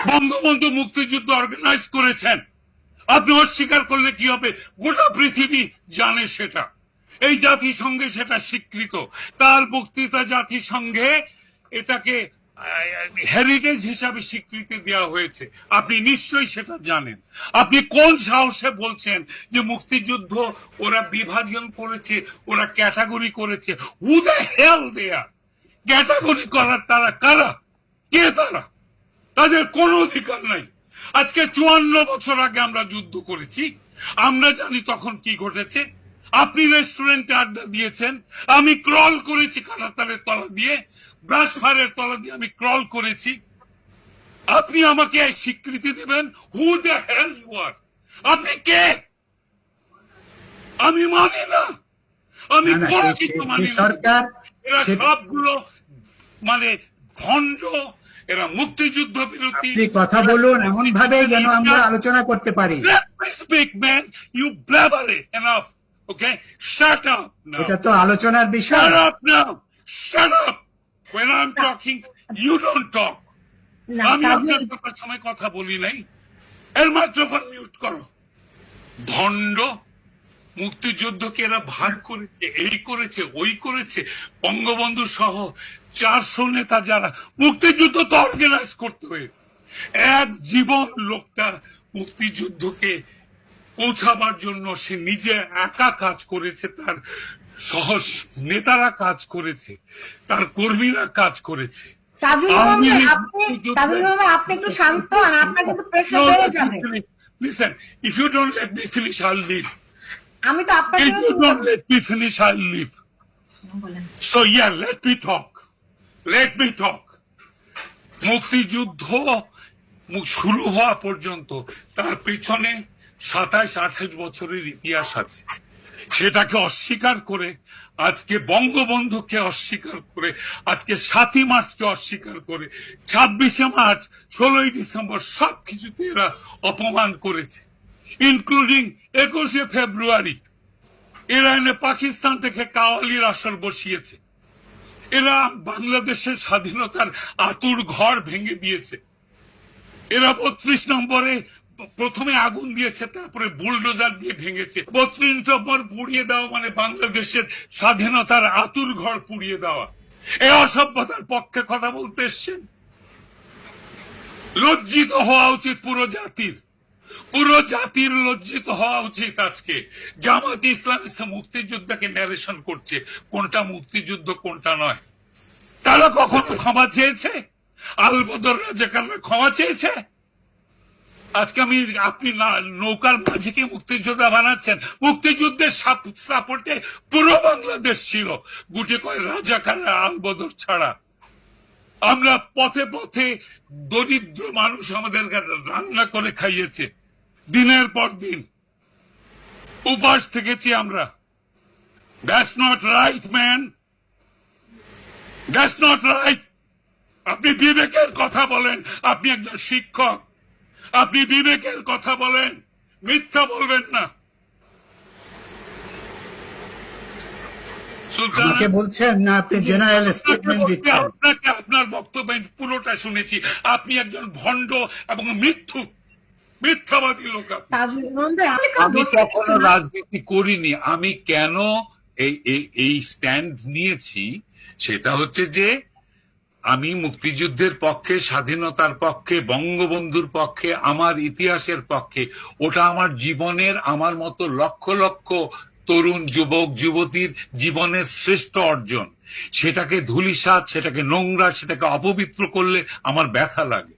বঙ্গবন্ধু মুক্তিযুদ্ধ অর্গানাইজ করেছেন। আপনি অস্বীকার করলে কি হবে? গোটা পৃথিবী জানে সেটা, এই জাতিসংঘে সেটা স্বীকৃত। তার বক্তৃতা জাতিসংঘে এটাকে হেরিটেজ হিসাবে স্বীকৃতি দেওয়া হয়েছে। আপনি নিশ্চয়ই সেটা জানেন। আপনি কোন সাহসে বলছেন যে মুক্তিযুদ্ধ ওরা বিভাজন করেছে, ওরা ক্যাটাগরি করেছে? হু the hell they R? Category করার তারা কারা? কে তারা? তাদের কোনো অধিকার নাই। আজকে 54 বছর আগে আমরা যুদ্ধ করেছি, আমরা জানি তখন কি ঘটেছে। আপনি রেস্টুরেন্টে আড্ডা দিয়েছেন, আমি ক্রল করেছি কাঁটাতারের তলা দিয়ে, ব্রাশফায়ারের তলা দিয়ে আমি ক্রল করেছি। আপনি আমাকে স্বীকৃতি দেবেন? Who the hell you are? আপনি কে? আমি মানি না, আমি কোনো কিছু মানি না। এরা সবগুলো মানে ভণ্ড, এরা মুক্তিযুদ্ধ বিরোধী। কথা বলুন এমন ভাবে যেন আমরা আলোচনা করতে পারি। Let me speak, man. You blabber it enough. Okay? Shut up now. এটা তো আলোচনার বিষয়। Shut up now. Shut up. When I'm talking, you don't talk. আমি আপনার কথার সময় কথা বলি নাই। এর মাইক্রোফোন মিউট করো। ভণ্ড, মুক্তিযুদ্ধকে এরা ভাগ করেছে, এই করেছে, ওই করেছে। বঙ্গবন্ধু সহ 400 নেতা যারা, মুক্তিযুদ্ধ তো অর্গানাইজ করতে হয়েছে। এক জীবন লোকটা মুক্তিযুদ্ধকে পৌঁছাবার জন্য সে নিজে একা কাজ করেছে, তার সহ নেতারা কাজ করেছে, তার কর্মীরা কাজ করেছে। Listen, if you don't let me finish, I'll leave. If you don't let me finish, I'll leave. So yeah, let me talk. Let me talk. মুক্তিযুদ্ধ শুরু হওয়া পর্যন্ত তার পিছনে 27-28 বছরের ইতিহাস আছে। সেটাকে অস্বীকার করে আজকে বঙ্গবন্ধুকে অস্বীকার করে, আজকে 7ই মার্চকে অস্বীকার করে, 26শে মার্চ, 16ই ডিসেম্বর সবকিছুতে এরা অপমান করেছে, ইনক্লুডিং 21শে ফেব্রুয়ারি। এরা এনে পাকিস্তান থেকে কাওয়ালির আসর বসিয়েছে। এরা বাংলাদেশের স্বাধীনতার আতুর ঘর ভেঙে দিয়েছে। এরা 32 নম্বরে প্রথমে আগুন দিয়েছে, তারপরে বুলডোজার দিয়ে ভেঙেছে। 32 নম্বর পুড়িয়ে দেওয়া মানে বাংলাদেশের স্বাধীনতার আতুর ঘর পুড়িয়ে দেওয়া। এই অসভ্যতার পক্ষে কথা বলতে এসছেন? লজ্জিত হওয়া উচিত পুরো জাতির। পুরো জাতির লজ্জিত হওয়া উচিত। আজকে জামাত ইসলাম মুক্তিযুদ্ধকে ন্যারেশন করছে, কোনটা মুক্তিযুদ্ধ কোনটা নয়। তারা কখনো ক্ষমা চেয়েছে? আলবদর রাজাকাররা ক্ষমা চেয়েছে? আজকে আপনি নৌকার মাঝিকে মুক্তিযোদ্ধা বানাচ্ছেন। মুক্তিযুদ্ধের সাপোর্টে পুরো বাংলাদেশ ছিল, গুটি কয় রাজাকাররা আলবদর ছাড়া। আমরা পথে পথে দরিদ্র মানুষ আমাদের রান্না করে খাইয়েছে, দিনের পর দিন উপাস থেকেছি আমরা। That's not right, man. That's not right. আপনি বিবেকের কথা বলেন, আপনি একজন শিক্ষক, আপনি বিবেকের কথা বলেন, মিথ্যা বলবেন না। আমাকে বলছেন না, আপনি জেনারেল স্টেটমেন্ট দিচ্ছেন। আপনাকে আপনার বক্তব্য পুরোটা শুনেছি। আপনি একজন ভণ্ড এবং মিথ্যাবাদী লোক। আমি কখনো রাজনীতি করিনি। আমি কেন এই স্ট্যান্ড নিয়েছি সেটা হচ্ছে যে আমি মুক্তিযুদ্ধের পক্ষে, স্বাধীনতার পক্ষে, বঙ্গবন্ধুর পক্ষে, আমার ইতিহাসের পক্ষে। ওটা আমার জীবনের, আমার মতো লক্ষ লক্ষ তরুণ যুবক যুবতীর জীবনের শ্রেষ্ঠ অর্জন। সেটাকে ধূলিসাৎ, সেটাকে নোংরা, সেটাকে অপবিত্র করলে আমার ব্যথা লাগে।